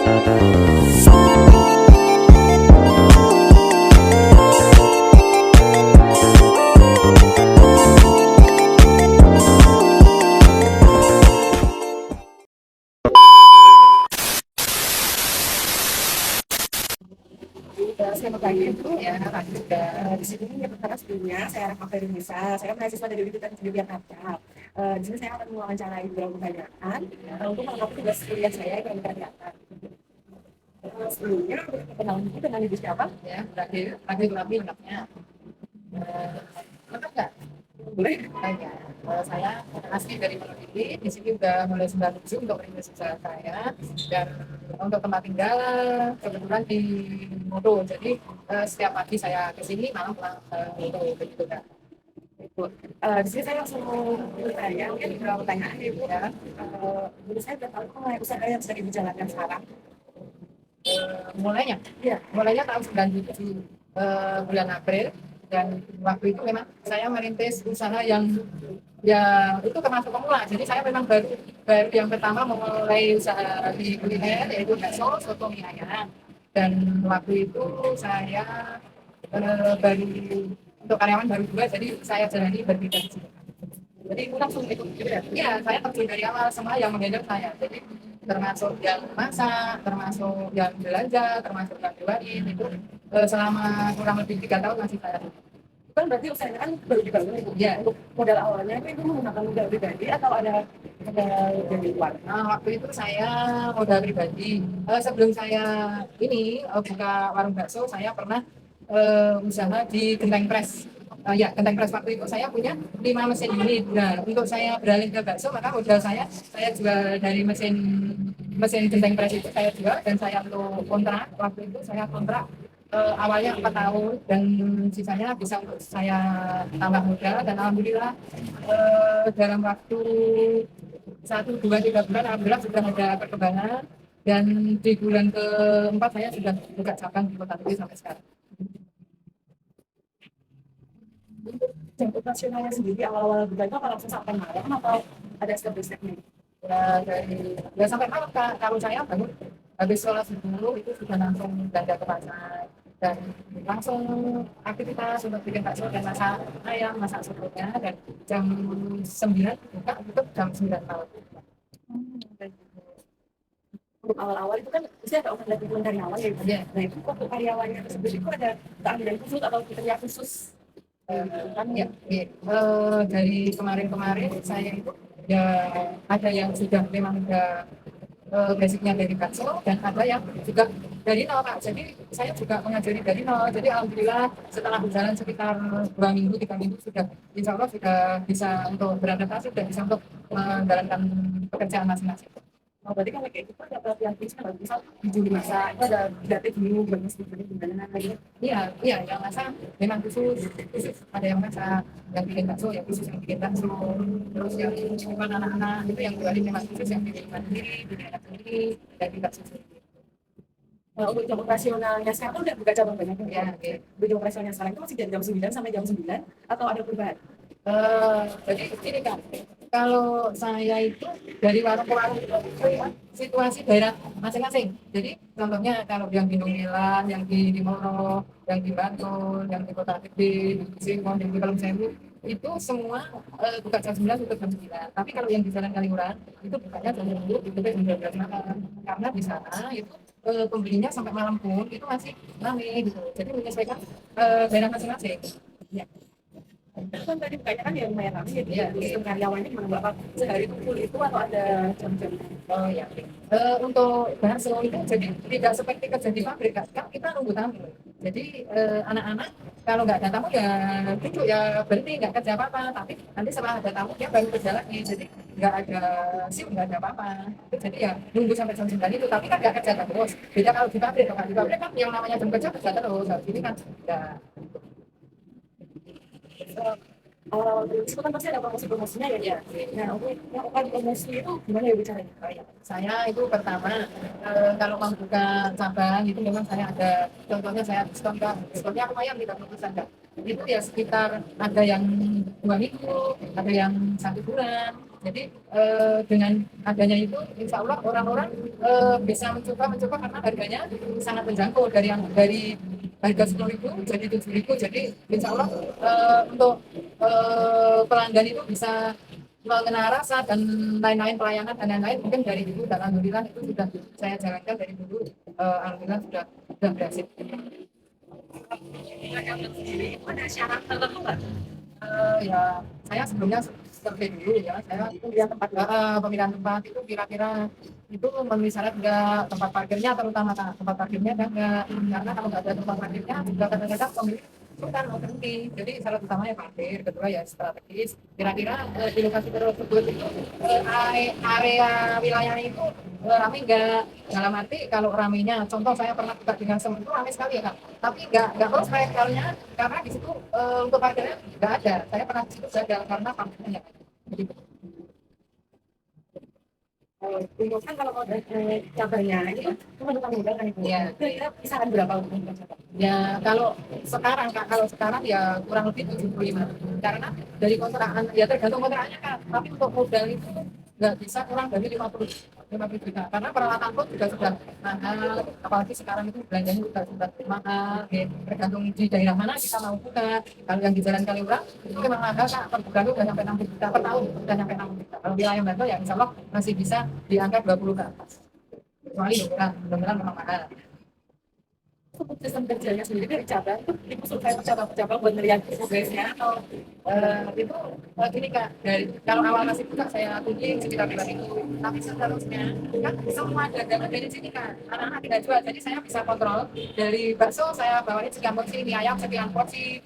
Selamat pagi Bu, ya Kak juga. Di sini karena sebelumnya saya Rahma Ferinisa, saya mahasiswa dari Universitas Yogyakarta. Di sini saya akan mewawancarai beberapa pertanyaan untuk melengkapi tugas kuliah saya yang dikerjakan. Sebelumnya untuk perkenalan itu dengan ibu siapa? Ya, lagi lebih lengkapnya. Lengkap nggak? Boleh? Tanya. Saya asli dari Wonogiri, di sini udah mulai 97 untuk rintis usaha saya, dan untuk tempat tinggal kebetulan di Modo. Jadi setiap pagi saya ke sini, malam pulang ke Modo, begitu kan. Ibu. Di sini saya langsung bertanya, mungkin beberapa pertanyaan ya Bu. Menurut saya berapa tahun mulai usaha yang sedang dijalankan sekarang? Mulainya, Iya. mulainya tahun 97 bulan April, dan waktu itu memang saya merintis usaha yang itu termasuk pemula. Jadi saya memang baru baru yang pertama memulai usaha di kuliner, yaitu bakso soto mie ayam. Dan waktu itu saya baru untuk karyawan baru dua, jadi saya jalani berbeda. Jadi Ibu langsung ikut gitu ya? Iya, saya terjun dari awal, semua yang menggendong saya. Jadi termasuk yang masak, termasuk yang belanja, termasuk yang jualin itu selama kurang lebih 3 tahun masih saya. Kan berarti usahanya kan baru dibangun Ibu. Ya, Untuk modal awalnya itu Ibu menggunakan modal pribadi atau ada modal dari luar? nah, waktu itu saya modal pribadi. Sebelum saya ini buka warung bakso, saya pernah usaha di Genteng Press. Ya, Genteng Press waktu itu saya punya 5 mesin unit. Nah, untuk saya beralih ke bakso, maka modal saya jual dari mesin mesin Genteng Press itu saya jual, dan saya untuk kontrak. Waktu itu saya kontrak awalnya 4 tahun, dan sisanya bisa untuk saya tambah modal, dan alhamdulillah dalam waktu 1, 2, 3 bulan alhamdulillah sudah ada perkembangan, dan di bulan keempat saya sudah buka cabang di Kota Kediri sampai sekarang. Jam operasionalnya sendiri awal-awal buka itu langsung sampai malam atau ada step by step-nya? Ya sampai malam Kak. Kalau saya bangun habis sholat subuh itu sudah langsung belanja ke pasar, dan langsung aktivitas untuk bikin bakso dan masak ayam, masak sotonya, dan jam 9 buka, tutup jam 9 malam. Untuk awal-awal itu kan pasti ada open dari karyawan ya. Iya. Nah itu untuk karyawannya tersebut itu ada keahlian khusus atau kriteria khusus? Kan ya, dari kemarin-kemarin saya itu ya ada yang sudah memang udah basicnya dari bakso, dan ada yang juga dari nol Kak. Jadi saya juga mengajari dari nol. Jadi alhamdulillah setelah berjalan sekitar 2 minggu 3 minggu sudah insya Allah sudah bisa untuk beradaptasi, sudah bisa untuk menjalankan pekerjaan masing-masing. Oh, berarti kalau kayak gitu ada pelatihan khusus kan? Misal di juri masa itu ada gratis dulu buat gimana gitu. Iya, iya, yang masak memang khusus ada yang masak, yang bikin bakso yang khusus, yang bikin bakso, terus yang bukan anak-anak itu yang jualin memang khusus, yang bikin sendiri, bikin anak sendiri, dan bikin bakso sendiri. Untuk jam operasionalnya sekarang udah buka cabang banyak Ya, oke. Untuk jam operasionalnya sekarang itu masih dari jam 9 sampai jam 9 atau ada perubahan? Jadi gini Kak, kalau saya itu dari warung ke warung itu situasi daerah masing-masing. Jadi contohnya kalau yang di Nungilan, yang di Moro, yang di Bantul, yang di Kota Gede, di Singkong, di Kalung Sewu, itu semua buka jam 9 tutup jam 9. Tapi kalau yang di Jalan Kaliurang itu bukanya jam 10 tutup jam 12 malam. Karena di sana itu pembelinya sampai malam pun itu masih ramai gitu. Jadi menyesuaikan daerah masing-masing. Ya. Kan tadi bukanya kan ya lumayan ramai ya, Iya, sistem karyawannya gimana Bapak? Sehari itu full itu atau ada jam-jam? oh ya. Untuk bakso itu jadi tidak seperti kerja di pabrik Kak. Kan kita nunggu tamu. Jadi anak-anak kalau nggak ada tamu ya duduk, ya berhenti, nggak kerja apa-apa. Tapi nanti setelah ada tamu dia baru kerja lagi. Jadi nggak ada shift, nggak ada apa-apa. Jadi ya nunggu sampai jam 9 itu. Tapi kan nggak kerja terus. Beda kalau di pabrik. Kalau di pabrik kan yang namanya jam kerja kerja terus. Kalau ini kan nggak. Awal-awal itu kan pasti ada promosi-promosinya ya. Ya, Nah, untuk melakukan promosi itu gimana ya bicaranya? oh ya, saya itu pertama kalau mau buka cabang itu memang saya ada contohnya, saya diskon Kak. Diskonnya lumayan, 30% Kak. Itu ya sekitar ada yang 2 minggu, ada yang 1 bulan. Jadi dengan adanya itu, insya Allah orang-orang bisa mencoba karena harganya sangat menjangkau dari harga 10.000 jadi 7.000. Jadi insya Allah untuk pelanggan itu bisa mengenal rasa dan lain-lain pelayanan dan lain-lain mungkin dari dulu dan alhamdulillah itu sudah saya jalankan dari dulu, alhamdulillah sudah berhasil. Sendiri itu ada syarat tertentu nggak? Ya saya sebelumnya seperti dulu ya, saya Pemilihan tempat pemilihan tempat itu kira-kira itu memenuhi syarat nggak, tempat parkirnya terutama tempat parkirnya dan nggak, karena kalau nggak ada tempat parkirnya juga kadang-kadang pemilik itu kan mau berhenti. Jadi syarat utamanya parkir, kedua ya strategis, kira-kira di lokasi tersebut itu area wilayahnya itu rame nggak, dalam arti kalau ramenya contoh saya pernah buka dengan Sem itu rame sekali ya Kak, tapi nggak terus parkirnya karena di situ untuk parkirnya nggak ada, saya pernah di situ gagal karena parkirnya nggak ada. Jadi, untuk kan kalau mau cabangnya itu cuma tukang modal kan itu. ya. Kira-kira kisaran berapa untuk cabang? Ya kalau sekarang Kak, kalau sekarang ya kurang lebih 75. Karena dari kontrakan ya tergantung kontraknya Kak. Tapi untuk modal itu nggak bisa kurang dari 50 juta. Karena peralatan pun juga sudah mahal. Apalagi sekarang itu belanjanya juga sudah mahal. Ya. Tergantung di daerah mana kita mau buka. Kalau yang di Jalan Kaliurang itu memang mahal Kak. Per bulan itu udah sampai 60 juta per tahun, udah sampai 60 juta. Kalau wilayah Bantul ya insya Allah masih bisa di angka 20 ke atas. Kecuali beneran memang mahal. Untuk sistem kerjanya sendiri dari cabang itu diusulkan cabang-cabang buat melihat progresnya atau Itu gini Kak, dari kalau awal masih buka saya tunjuk sekitar bulan itu, tapi seterusnya kan semua dagangan dari sini Kak, anak-anak tidak jual, jadi saya bisa kontrol dari bakso saya bawain sekian porsi, mie ayam sekian porsi,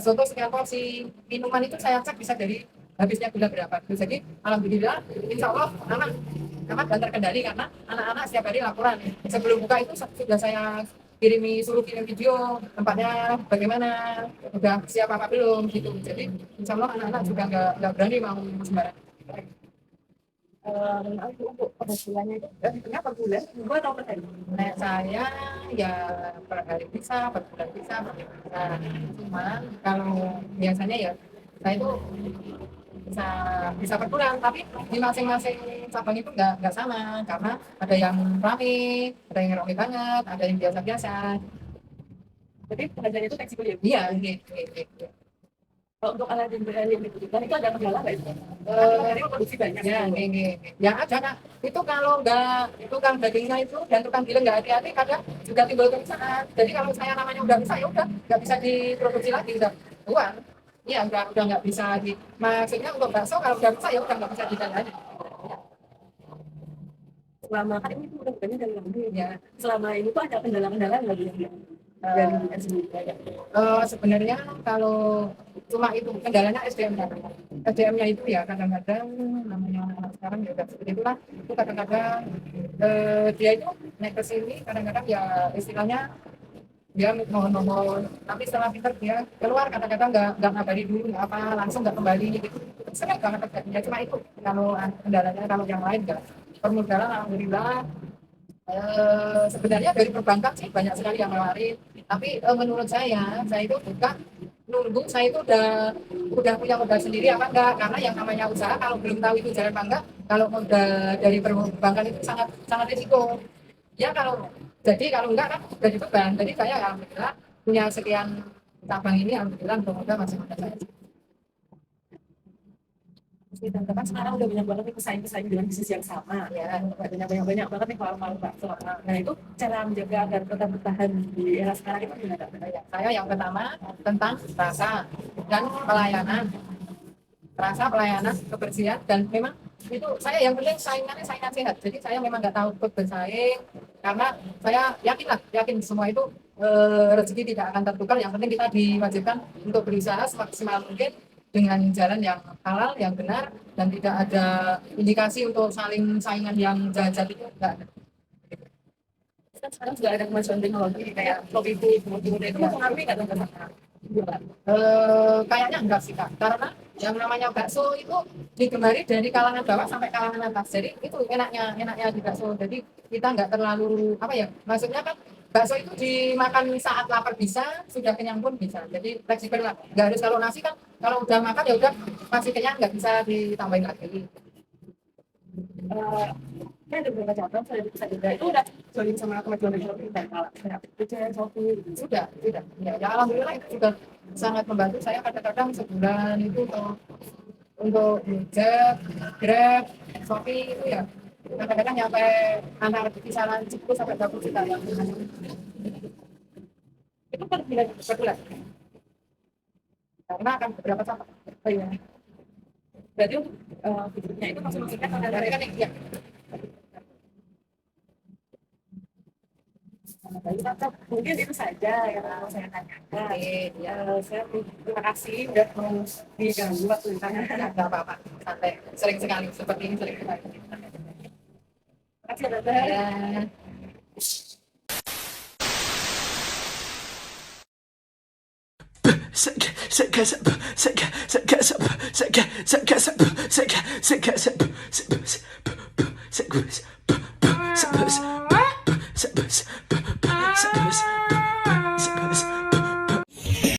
soto sekian porsi, minuman itu saya cek bisa dari habisnya gula berapa. Jadi alhamdulillah, insya Allah aman dan terkendali karena anak-anak setiap hari laporan. Sebelum buka itu sudah saya suruh kirim video tempatnya bagaimana, udah siap apa belum gitu. Jadi insya Allah anak-anak juga nggak berani mau sembarangan. untuk penghasilannya itu hitungnya per bulan, minggu atau per hari? Nah, saya ya per hari bisa, per bulan bisa, per minggu bisa. Cuman kalau biasanya ya saya itu bisa bisa per bulan, tapi di masing-masing cabang itu nggak sama karena ada yang rame, ada yang rame banget, ada yang biasa-biasa. Jadi pengajarnya itu fleksibel ya? Iya, gitu. Kalau untuk alat yang dibutuhkan itu ada kendala nggak itu? Dari produksi banyak. Ya, gini. Yang ada Kak, itu kalau nggak tukang dagingnya itu dan tukang giling nggak hati-hati kadang juga timbul kerusakan. Jadi kalau saya namanya udah rusak ya udah nggak bisa diproduksi lagi, udah tua. Iya, udah nggak bisa lagi. Maksudnya untuk bakso kalau udah rusak ya udah nggak bisa dijalani. Selama kan ini mudah-mudahan dari Lampung ya. Ya, Selama ini tuh ada kendala-kendala nggak Bu, dari SMB? sebenarnya kalau cuma itu kendalanya SDM kan. SDM-nya itu ya kadang-kadang namanya anak sekarang ya udah seperti itulah. Itu kadang-kadang dia itu naik ke sini kadang-kadang ya istilahnya dia mohon-mohon, tapi setelah pinter dia keluar kadang-kadang nggak ngabari dulu nggak apa langsung nggak kembali gitu. Sering banget terjadinya cuma itu kalau kendalanya, kalau yang lain nggak. Permodalan alhamdulillah. Sebenarnya dari perbankan sih banyak sekali yang nawarin, tapi menurut saya itu bukan nunggu saya itu udah punya modal sendiri apa enggak, karena yang namanya usaha kalau belum tahu itu jalan apa enggak, kalau modal dari perbankan itu sangat sangat risiko ya. Kalau enggak kan udah dibeban. Jadi saya alhamdulillah punya sekian cabang ini, alhamdulillah untuk modal masih ada saya. Kan sekarang udah banyak banget nih pesaing-pesaing dengan bisnis yang sama ya, banyak banget nih kalau bakso. Nah itu cara menjaga agar tetap bertahan di era sekarang itu gimana? Saya yang pertama tentang rasa pelayanan, kebersihan, dan memang itu saya yang penting saingannya saingan sehat. Jadi saya memang nggak tahu bersaing karena saya yakin semua itu rezeki tidak akan tertukar. Yang penting kita diwajibkan untuk berusaha semaksimal mungkin dengan jalan yang halal, yang benar, dan tidak ada indikasi untuk saling saingan yang jahat itu enggak ada. Kan sekarang sudah ada kemajuan teknologi kayak Shopee, Temu itu mempengaruhi nggak teman-teman? Kayaknya enggak sih Kak, karena yang namanya bakso itu digemari dari kalangan bawah sampai kalangan atas. Jadi itu enaknya di bakso. Jadi kita nggak terlalu apa ya, maksudnya kan bakso itu dimakan saat lapar bisa, sudah kenyang pun bisa. Jadi fleksibel lah. Nggak harus kalau nasi kan kalau udah makan ya udah masih kenyang nggak bisa ditambahin lagi. Kan ada beberapa cabang saya bisa juga itu udah join sama kemajuan Shopee dan kalau saya cek Shopee gitu. Sudah. Ya, alhamdulillah itu juga sangat membantu saya kadang-kadang sebulan itu untuk Gojek, Grab, Shopee itu ya kadang-kadang nyampe antara kisaran 10 sampai 20 juta ya. Itu per bulan. Karena akan beberapa sama. Oh iya. Berarti untuk hidupnya itu maksudnya kalau Dari dari kan ya, mungkin itu saja yang mau saya tanyakan. ya Saya terima kasih udah mau diganggu waktu ditanya. nggak apa-apa. Santai. Sering sekali seperti ini sering sekali. Terima kasih ya, Tante. Ya.